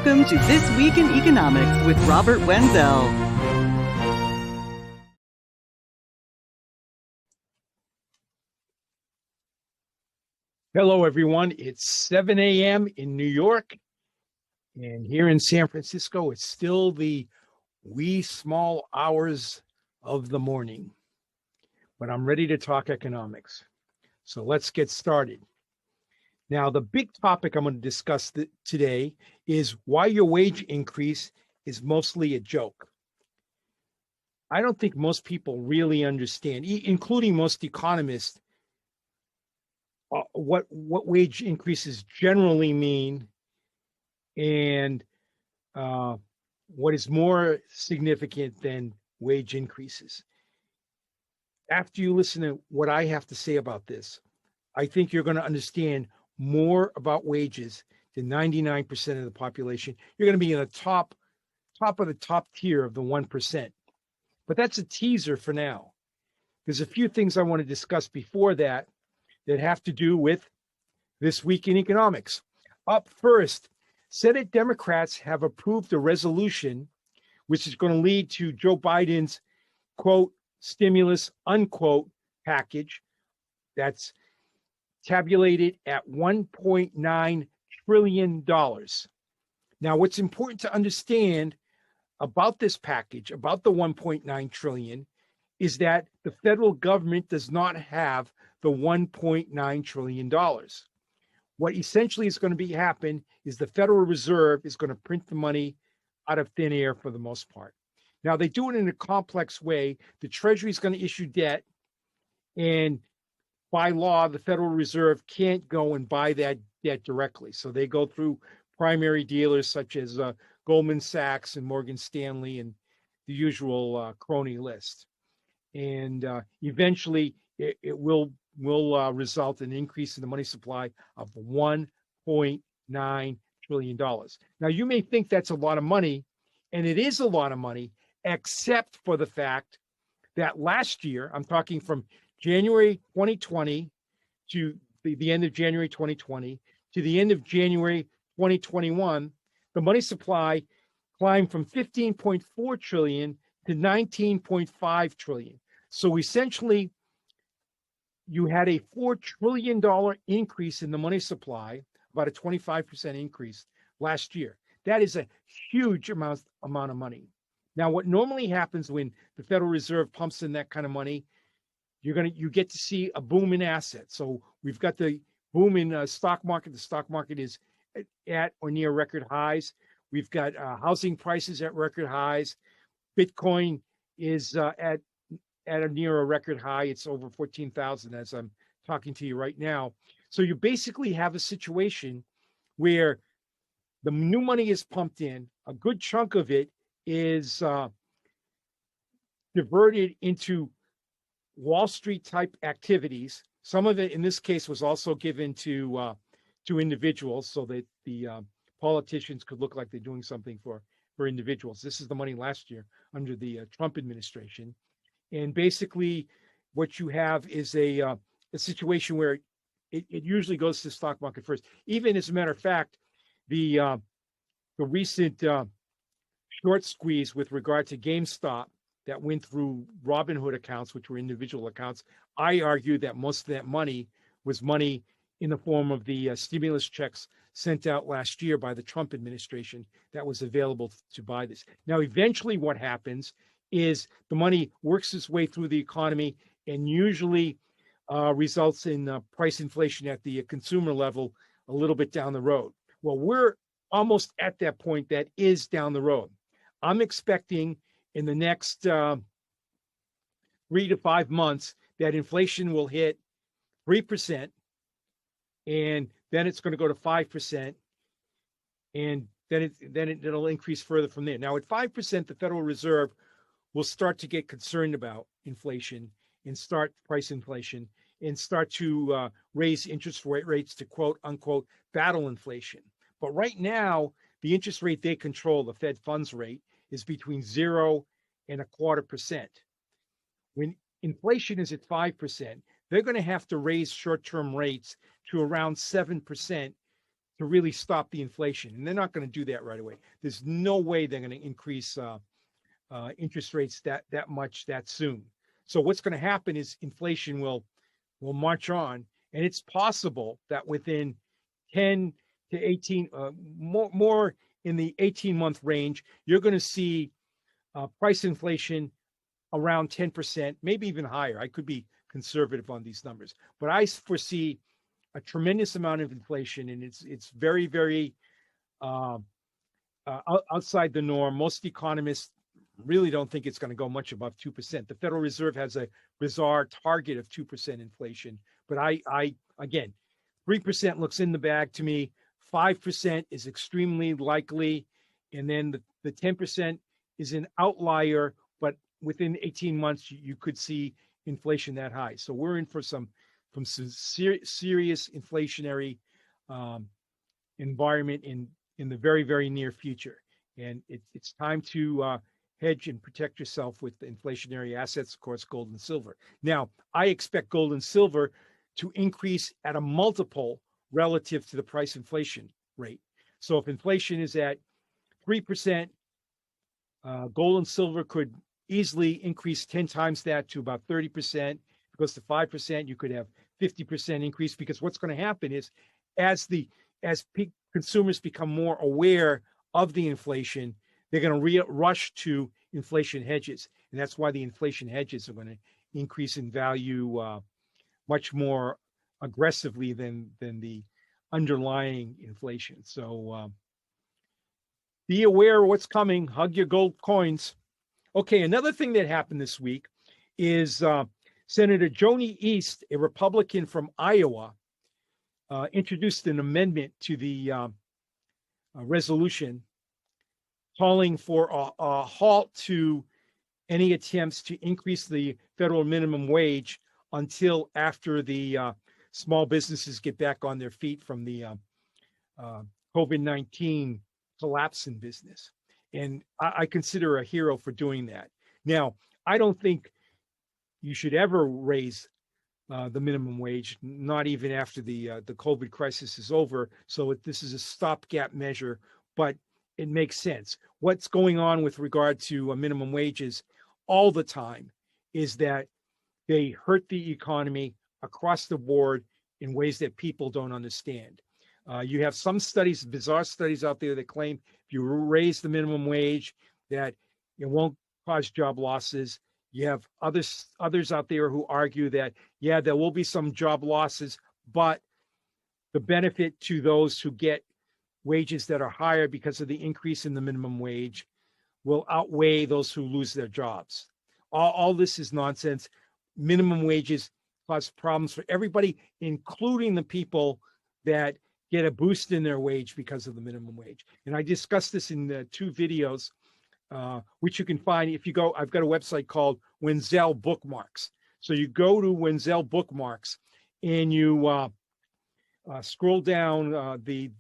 Welcome to This Week in Economics with Robert Wenzel. Hello, everyone. It's 7 a.m. in New York, and here in San Francisco, it's still the wee small hours of the morning. But I'm ready to talk economics. So let's get started. Now, the big topic I'm going to discuss today is why your wage increase is mostly a joke. I don't think most people really understand, including most economists, what wage increases generally mean, and what is more significant than wage increases. After you listen to what I have to say about this, I think you're going to understand more about wages than 99% of the population. You're going to be in the top of the top tier of the 1%. But that's a teaser for now. There's a few things I want to discuss before that have to do with This Week in Economics. Up first, Senate Democrats have approved a resolution which is going to lead to Joe Biden's, quote, stimulus, unquote, package that's tabulated at $1.9 trillion. Now, what's important to understand about this package, about the $1.9 trillion, is that the federal government does not have the $1.9 trillion. What essentially is going to happen is the Federal Reserve is going to print the money out of thin air for the most part. Now, they do it in a complex way. The Treasury is going to issue debt, and by law, the Federal Reserve can't go and buy that debt directly. So they go through primary dealers such as Goldman Sachs and Morgan Stanley and the usual crony list. And eventually, it will result in an increase in the money supply of $1.9 trillion. Now, you may think that's a lot of money, and it is a lot of money, except for the fact that last year, I'm talking from January 2020 to the end of January 2020 to the end of January 2021, the money supply climbed from 15.4 trillion to 19.5 trillion. So essentially, you had a $4 trillion increase in the money supply, about a 25% increase last year. That is a huge amount of money. Now, what normally happens when the Federal Reserve pumps in that kind of money, you get to see a boom in assets. So we've got the boom in stock market. The stock market is at or near record highs. We've got housing prices at record highs. Bitcoin is at a near a record high. It's over 14,000 as I'm talking to you right now. So you basically have a situation where the new money is pumped in. A good chunk of it is diverted into Wall Street type activities. Some of it, in this case, was also given to individuals so that the politicians could look like they're doing something for individuals. This is the money last year under the Trump administration. And basically, what you have is a situation where it usually goes to the stock market first. Even as a matter of fact, the recent short squeeze with regard to GameStop that went through Robinhood accounts, which were individual accounts, I argue that most of that money was money in the form of the stimulus checks sent out last year by the Trump administration that was available to buy this. Now, eventually what happens is the money works its way through the economy and usually results in price inflation at the consumer level a little bit down the road. Well, we're almost at that point that is down the road. I'm expecting in the next 3 to 5 months that inflation will hit 3%, and then it's going to go to 5%, and then it'll increase further from there. Now, at 5%, the Federal Reserve will start to get concerned about inflation and start price inflation and start to raise interest rates to quote unquote battle inflation. But right now, the interest rate they control, the Fed funds rate, is between 0 and 0.25%. When inflation is at 5%, they're going to have to raise short-term rates to around 7% to really stop the inflation. And they're not going to do that right away. There's no way they're going to increase interest rates that much that soon. So what's going to happen is inflation will march on, and it's possible that within 10 to 18, more in the 18-month range, you're going to see price inflation around 10%, maybe even higher. I could be conservative on these numbers, but I foresee a tremendous amount of inflation, and it's very, very outside the norm. Most economists really don't think it's going to go much above 2%. The Federal Reserve has a bizarre target of 2% inflation, but I again, 3% looks in the bag to me. 5% is extremely likely, and then the 10% is an outlier, but within 18 months you could see inflation that high. So we're in for some serious inflationary environment in the very, very near future, and it's time to hedge and protect yourself with the inflationary assets, of course, gold and silver. Now, I expect gold and silver to increase at a multiple relative to the price inflation rate. So if inflation is at 3%, gold and silver could easily increase 10 times that to about 30%. If it goes to 5%, you could have 50% increase, because what's going to happen is as consumers become more aware of the inflation, they're going to rush to inflation hedges. And that's why the inflation hedges are going to increase in value much more aggressively than the underlying inflation. So be aware of what's coming. Hug your gold coins. Okay, another thing that happened this week is Senator Joni East, a Republican from Iowa, introduced an amendment to the resolution calling for a halt to any attempts to increase the federal minimum wage until after the small businesses get back on their feet from the COVID-19 collapse in business. And I consider her a hero for doing that. Now, I don't think you should ever raise the minimum wage, not even after the COVID crisis is over. So this is a stopgap measure, but it makes sense. What's going on with regard to minimum wages all the time is that they hurt the economy across the board in ways that people don't understand. You have some studies, bizarre studies out there that claim if you raise the minimum wage, that it won't cause job losses. You have others out there who argue that, yeah, there will be some job losses, but the benefit to those who get wages that are higher because of the increase in the minimum wage will outweigh those who lose their jobs. All this is nonsense. Minimum wages cause problems for everybody, including the people that get a boost in their wage because of the minimum wage. And I discussed this in the 2 videos, which you can find if you go. I've got a website called Wenzel Bookmarks. So you go to Wenzel Bookmarks and you scroll down the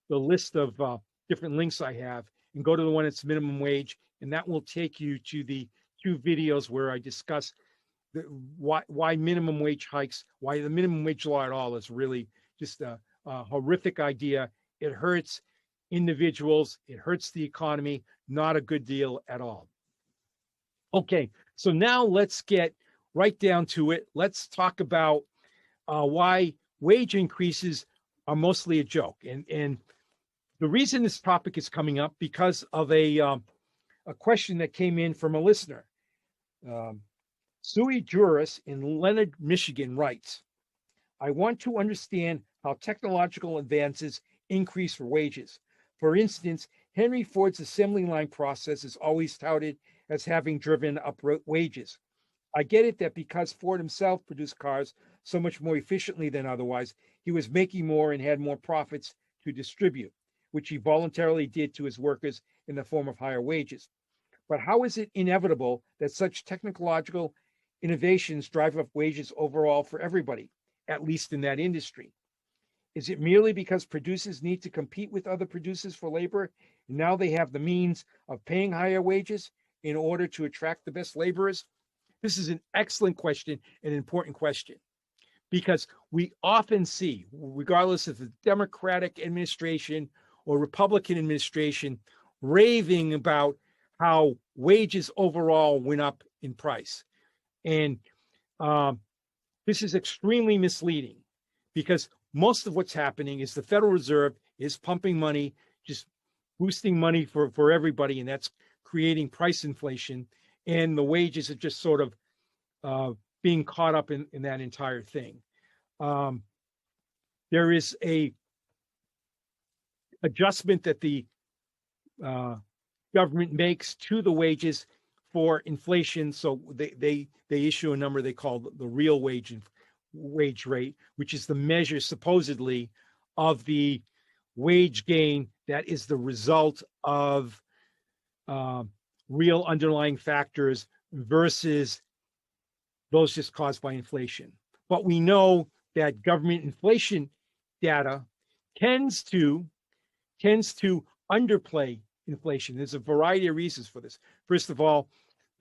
list of different links I have, and go to the one that's minimum wage, and that will take you to the 2 videos where I discuss why minimum wage hikes, why the minimum wage law at all is really just a horrific idea. It hurts individuals, it hurts the economy, not a good deal at all. Okay, so now let's get right down to it. Let's talk about why wage increases are mostly a joke. And the reason this topic is coming up because of a question that came in from a listener. Sui Juris in Leonard, Michigan writes, I want to understand how technological advances increase wages. For instance, Henry Ford's assembly line process is always touted as having driven up wages. I get it that because Ford himself produced cars so much more efficiently than otherwise, he was making more and had more profits to distribute, which he voluntarily did to his workers in the form of higher wages. But how is it inevitable that such technological innovations drive up wages overall for everybody, at least in that industry? Is it merely because producers need to compete with other producers for labor, and now they have the means of paying higher wages in order to attract the best laborers? This is an excellent question, an important question, because we often see, regardless of the Democratic administration or Republican administration, raving about how wages overall went up in price. And this is extremely misleading because most of what's happening is the Federal Reserve is pumping money, just boosting money for everybody, and that's creating price inflation. And the wages are just sort of being caught up in that entire thing. There is a adjustment that the government makes to the wages for inflation. So they issue a number they call the real wage rate, which is the measure supposedly of the wage gain that is the result of real underlying factors versus those just caused by inflation. But we know that government inflation data tends to underplay inflation. There's a variety of reasons for this. First of all,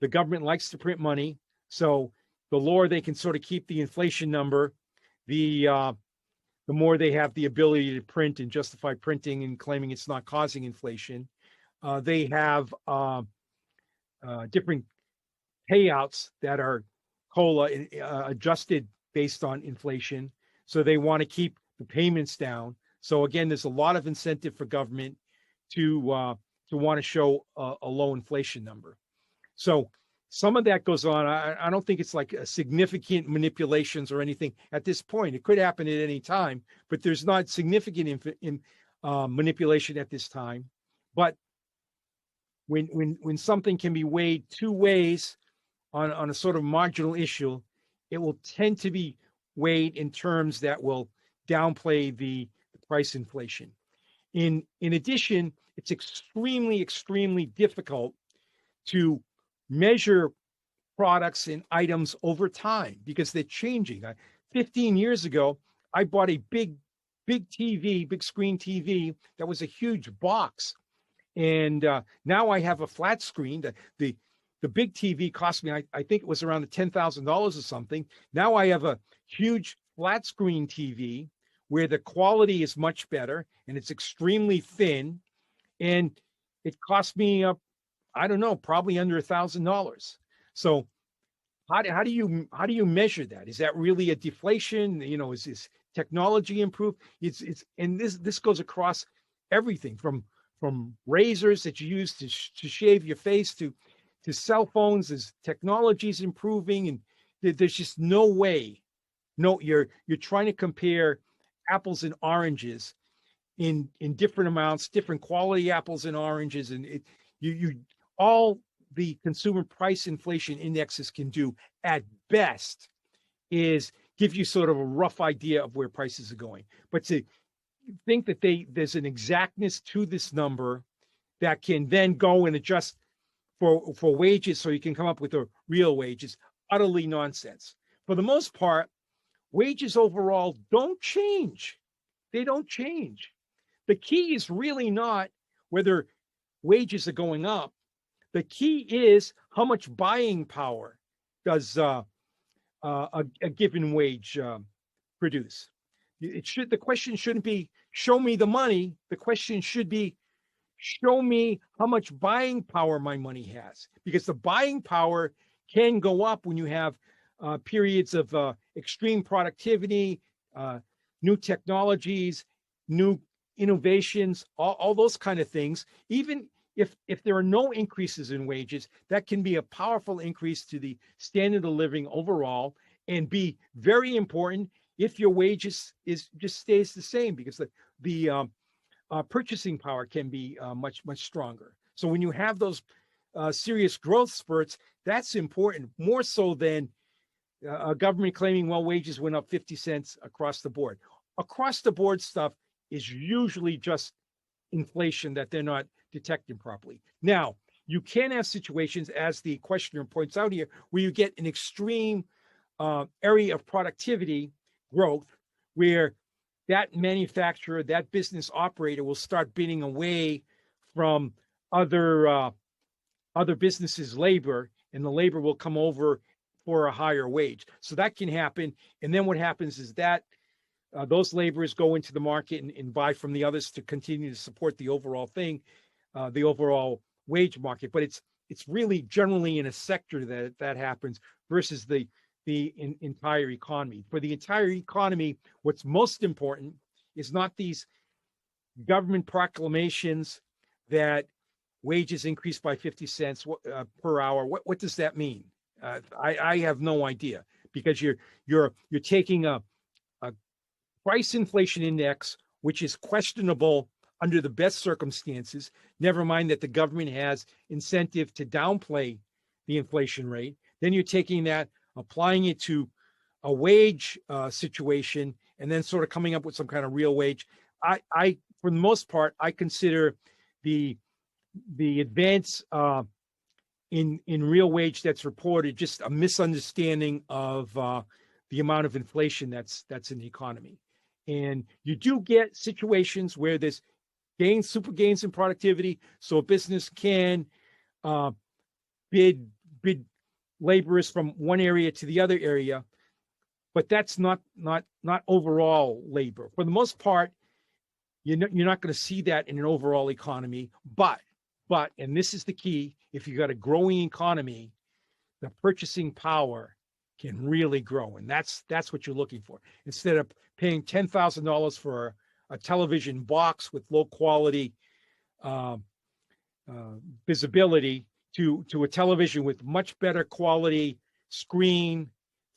the government likes to print money, so the lower they can sort of keep the inflation number, the more they have the ability to print and justify printing and claiming it's not causing inflation. They have different payouts that are COLA adjusted based on inflation. So they want to keep the payments down. So again, there's a lot of incentive for government to want to show a low inflation number. So some of that goes on. I don't think it's like a significant manipulations or anything at this point. It could happen at any time, but there's not significant manipulation at this time. But when something can be weighed two ways on a sort of marginal issue, it will tend to be weighed in terms that will downplay the price inflation. In addition, it's extremely difficult to measure products and items over time because they're changing. 15 years ago, I bought a big TV, big screen TV that was a huge box. And now I have a flat screen. The big TV cost me, I think it was around $10,000 or something. Now I have a huge flat screen TV where the quality is much better and it's extremely thin. And it cost me, I don't know, probably under $1,000. So how do you measure that? Is that really a deflation? You know, is this technology improved? And this goes across everything from razors that you use to shave your face to cell phones. As technology is improving, and there's just no way. No, you're trying to compare apples and oranges in different amounts, different quality apples and oranges, and you all the consumer price inflation indexes can do at best is give you sort of a rough idea of where prices are going. But to think that there's an exactness to this number that can then go and adjust for wages so you can come up with a real wage is utterly nonsense. For the most part, wages overall don't change. They don't change. The key is really not whether wages are going up. The key is how much buying power does a given wage produce. The question shouldn't be show me the money. The question should be show me how much buying power my money has, because the buying power can go up when you have periods of extreme productivity, new technologies, new innovations, all those kind of things. Even if there are no increases in wages, that can be a powerful increase to the standard of living overall, and be very important if your wages just stays the same, because the purchasing power can be much stronger. So when you have those serious growth spurts, that's important, more so than a government claiming, well, wages went up 50 cents across the board. Across the board stuff is usually just inflation that they're not detecting properly. Now, you can have situations, as the questioner points out here, where you get an extreme area of productivity growth where that manufacturer, that business operator will start bidding away from other businesses' labor, and the labor will come over for a higher wage. So that can happen. And then what happens is that those laborers go into the market and buy from the others to continue to support the overall thing, the overall wage market. But it's really generally in a sector that happens versus the entire economy. For the entire economy, what's most important is not these government proclamations that wages increase by 50 cents per hour. What does that mean? I have no idea, because you're taking a price inflation index, which is questionable under the best circumstances. Never mind that the government has incentive to downplay the inflation rate. Then you're taking that, applying it to a wage situation, and then sort of coming up with some kind of real wage. I for the most part, I consider the advance in real wage that's reported just a misunderstanding of the amount of inflation that's in the economy. And you do get situations where there's super gains in productivity, so a business can bid laborers from one area to the other area, but that's not overall labor. For the most part, you're not going to see that in an overall economy. But, and this is the key, if you've got a growing economy, the purchasing power can really grow. And that's what you're looking for. Instead of paying $10,000 for a television box with low quality visibility to a television with much better quality screen,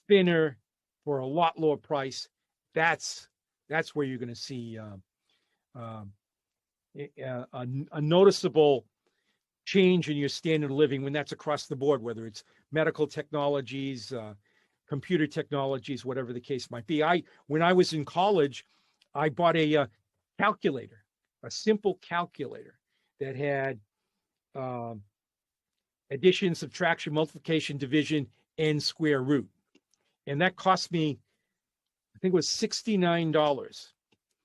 thinner, for a lot lower price, that's where you're going to see a noticeable change in your standard of living, when that's across the board, whether it's medical technologies, computer technologies, whatever the case might be. When I was in college, I bought a calculator, a simple calculator that had addition, subtraction, multiplication, division, and square root. And that cost me, I think it was $69.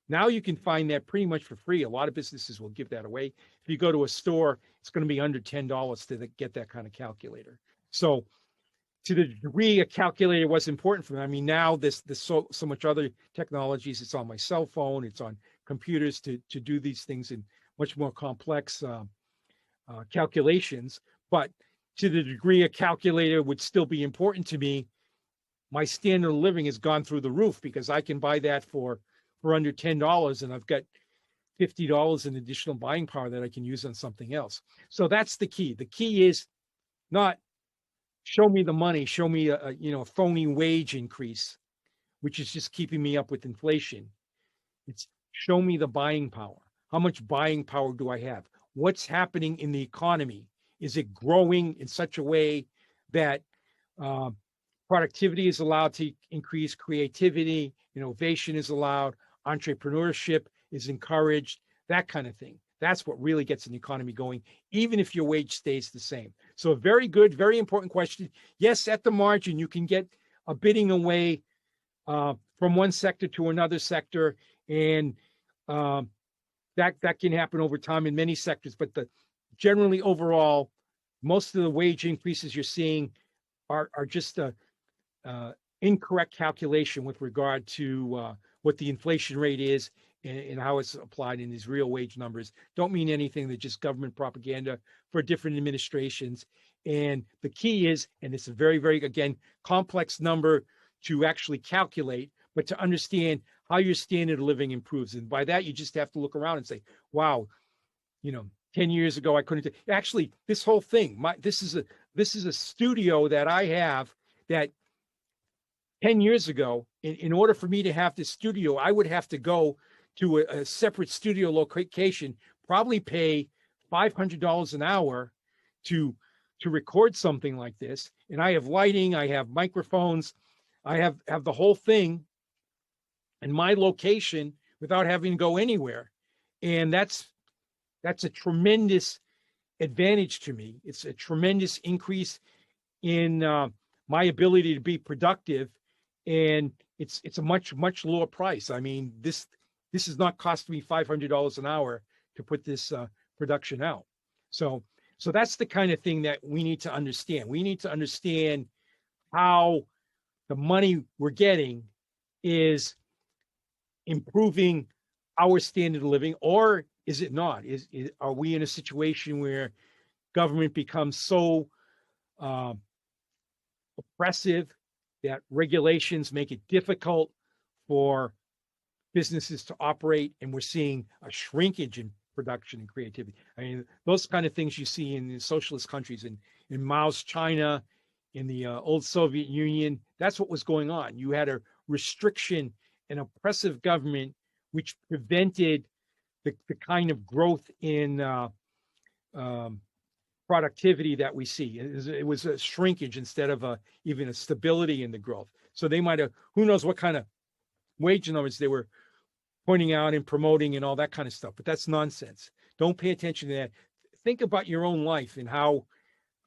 Now you can find that pretty much for free. A lot of businesses will give that away. If you go to a store, it's going to be under $10 to get that kind of calculator. So to the degree a calculator was important for me, I mean, now there's so much other technologies. It's on my cell phone, it's on computers to do these things in much more complex calculations. But to the degree a calculator would still be important to me, my standard of living has gone through the roof, because I can buy that for under $10, and I've got $50 in additional buying power that I can use on something else. So that's the key. The key is not show me the money, show me a phony wage increase, which is just keeping me up with inflation. It's show me the buying power. How much buying power do I have? What's happening in the economy? Is it growing in such a way that productivity is allowed to increase, creativity, innovation is allowed, entrepreneurship is encouraged, that kind of thing. That's what really gets an economy going, even if your wage stays the same. So a very good, very important question. Yes, at the margin, you can get a bidding away from one sector to another sector, and that can happen over time in many sectors. But generally overall, most of the wage increases you're seeing are just a incorrect calculation with regard to what the inflation rate is and how it's applied in these real wage numbers. Don't mean anything. They're just government propaganda for different administrations. And the key is, and it's a very, very, again, complex number to actually calculate, but to understand how your standard of living improves. And by that, you just have to look around and say, wow, 10 years ago, I couldn't. Actually, this whole thing, this is a studio that I have that 10 years ago, in order for me to have this studio, I would have to go to a separate studio location, probably pay $500 an hour to record something like this. And I have lighting, I have microphones, I have the whole thing in my location without having to go anywhere. And that's a tremendous advantage to me. It's a tremendous increase in my ability to be productive. And it's a much, much lower price. I mean, this is not costing me $500 an hour to put this production out. So that's the kind of thing that we need to understand. We need to understand how the money we're getting is improving our standard of living, or is it not? Are we in a situation where government becomes so uh, oppressive that regulations make it difficult for businesses to operate, and we're seeing a shrinkage in production and creativity? I mean, those kind of things you see in the socialist countries, in Mao's China, in the old Soviet Union. That's what was going on. You had a restriction, an oppressive government, which prevented the kind of growth in um, productivity that we see. It was a shrinkage instead of even a stability in the growth. So they might have, who knows what kind of wage numbers they were pointing out and promoting and all that kind of stuff. But that's nonsense. Don't pay attention to that. Think about your own life and how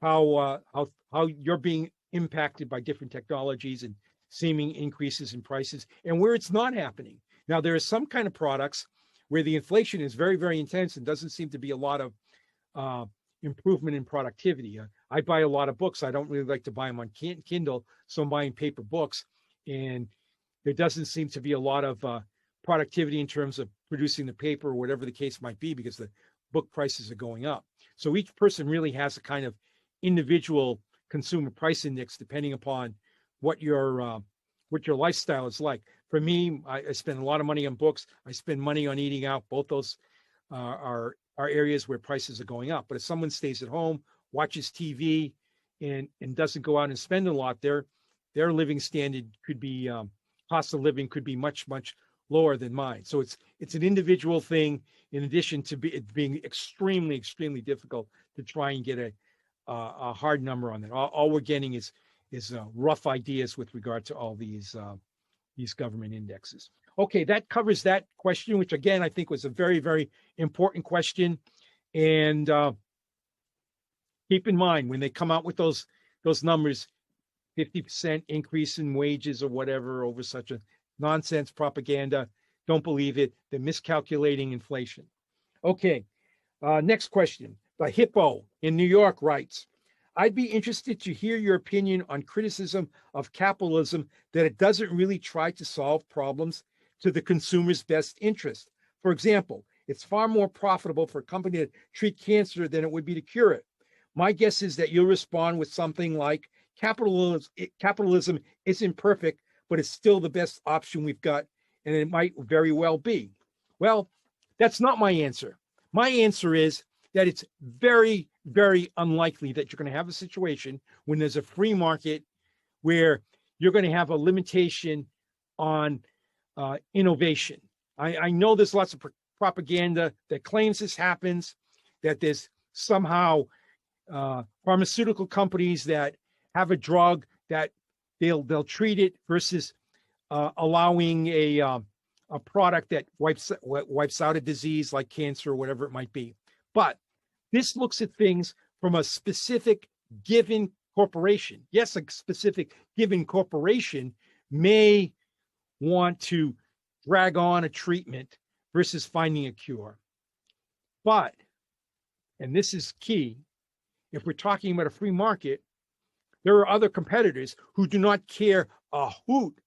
you're being impacted by different technologies and seeming increases in prices, and where it's not happening. Now, there are some kind of products where the inflation is very, very intense and doesn't seem to be a lot of improvement in productivity. I buy a lot of books. I don't really like to buy them on Kindle, so I'm buying paper books, and there doesn't seem to be a lot of productivity in terms of producing the paper or whatever the case might be, because the book prices are going up. So each person really has a kind of individual consumer price index depending upon what your lifestyle is like. For me, I spend a lot of money on books. I spend money on eating out. Both those are areas where prices are going up. But if someone stays at home, watches TV, and doesn't go out and spend a lot, their living standard could be cost of living could be much, much lower than mine. So it's an individual thing, in addition to it being extremely, extremely difficult to try and get a hard number on that. All we're getting is rough ideas with regard to all these government indexes. Okay, that covers that question, which again I think was a very, very important question. And keep in mind when they come out with those numbers, 50% increase in wages or whatever over such a nonsense propaganda. Don't believe it. They're miscalculating inflation. Okay, next question. The Hippo in New York writes, I'd be interested to hear your opinion on criticism of capitalism that it doesn't really try to solve problems to the consumer's best interest. For example, it's far more profitable for a company to treat cancer than it would be to cure it. My guess is that you'll respond with something like, capitalism isn't perfect, but it's still the best option we've got, and it might very well be. Well, that's not my answer. My answer is that it's very, very unlikely that you're going to have a situation when there's a free market where you're going to have a limitation on innovation. I know there's lots of propaganda that claims this happens, that there's somehow pharmaceutical companies that have a drug that they'll treat it versus allowing a product that wipes out a disease like cancer or whatever it might be. But this looks at things from a specific given corporation. Yes, a specific given corporation may want to drag on a treatment versus finding a cure. But, and this is key, if we're talking about a free market, there are other competitors who do not care a hoot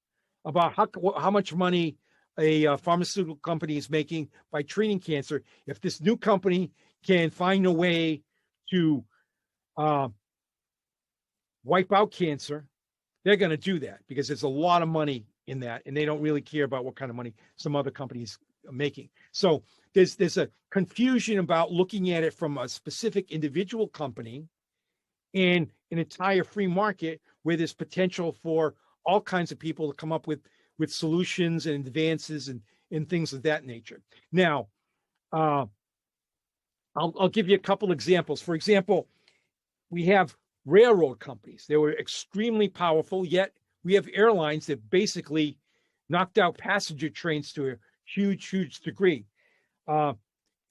about how much money a pharmaceutical company is making by treating cancer. If this new company can find a way to wipe out cancer, they're going to do that because there's a lot of money in that, and they don't really care about what kind of money some other companies are making. So there's a confusion about looking at it from a specific individual company and an entire free market where there's potential for all kinds of people to come up with solutions and advances and things of that nature. Now, I'll give you a couple examples. For example, we have railroad companies. They were extremely powerful, yet we have airlines that basically knocked out passenger trains to a huge, huge degree.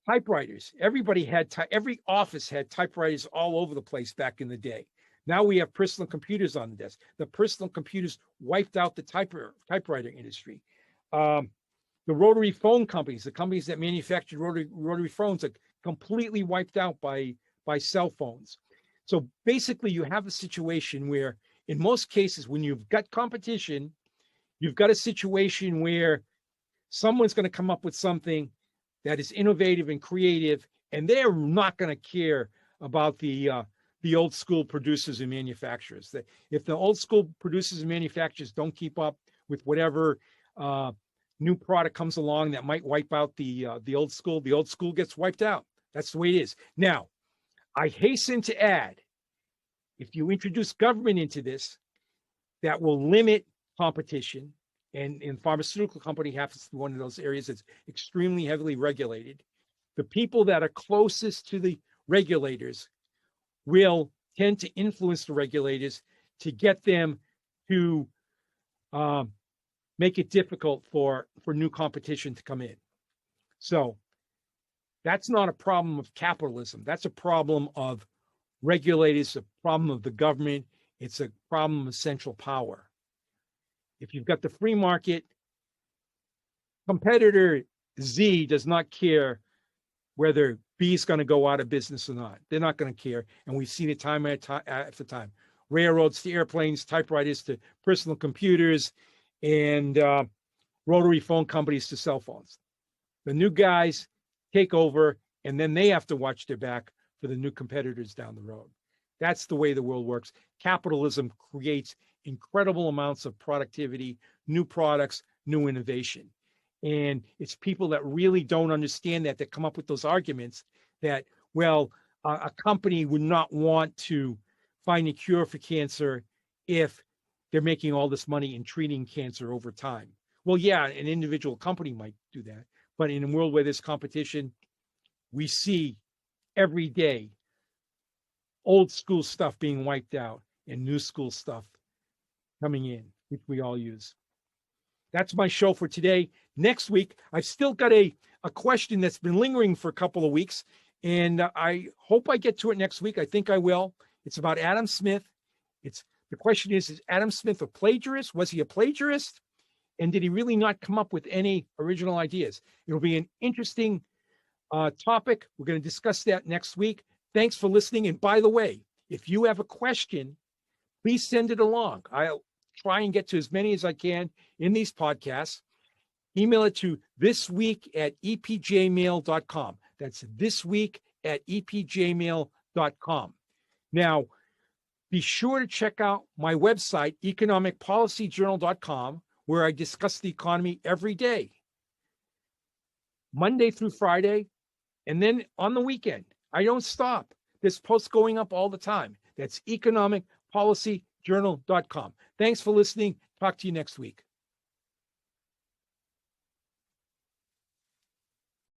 Typewriters. Every office had typewriters all over the place back in the day. Now we have personal computers on the desk. The personal computers wiped out the typewriter industry. The rotary phone companies, the companies that manufactured rotary phones, are completely wiped out by cell phones. So basically, you have a situation where in most cases, when you've got competition, you've got a situation where someone's going to come up with something that is innovative and creative, and they're not going to care about the old school producers and manufacturers. If the old school producers and manufacturers don't keep up with whatever new product comes along that might wipe out the old school gets wiped out. That's the way it is. Now, I hasten to add, if you introduce government into this, that will limit competition. And pharmaceutical company happens to be one of those areas that's extremely heavily regulated. The people that are closest to the regulators will tend to influence the regulators to get them to make it difficult for new competition to come in. So that's not a problem of capitalism. That's a problem of regulators, a problem of the government. It's a problem of central power. If you've got the free market, competitor Z does not care whether B is going to go out of business or not. They're not going to care. And we've seen it time after time. Railroads to airplanes, typewriters to personal computers, and rotary phone companies to cell phones. The new guys take over, and then they have to watch their back for the new competitors down the road. That's the way the world works. Capitalism creates incredible amounts of productivity, new products, new innovation. And it's people that really don't understand that come up with those arguments that, well, a company would not want to find a cure for cancer if they're making all this money in treating cancer over time. Well, yeah, an individual company might do that. But in a world where there's competition, we see every day old school stuff being wiped out and new school stuff coming in, which we all use. That's my show for today. Next week, I've still got a question that's been lingering for a couple of weeks, and I hope I get to it next week. I think I will. It's about Adam Smith. The question is Adam Smith a plagiarist? Was he a plagiarist? And did he really not come up with any original ideas? It'll be an interesting topic. We're going to discuss that next week. Thanks for listening. And by the way, if you have a question, please send it along. I'll try and get to as many as I can in these podcasts. Email it to thisweek@epjmail.com. That's thisweek@epjmail.com. Now, be sure to check out my website, economicpolicyjournal.com, where I discuss the economy every day, Monday through Friday, and then on the weekend. I don't stop. There's posts going up all the time. That's economicpolicyjournal.com. Thanks for listening. Talk to you next week.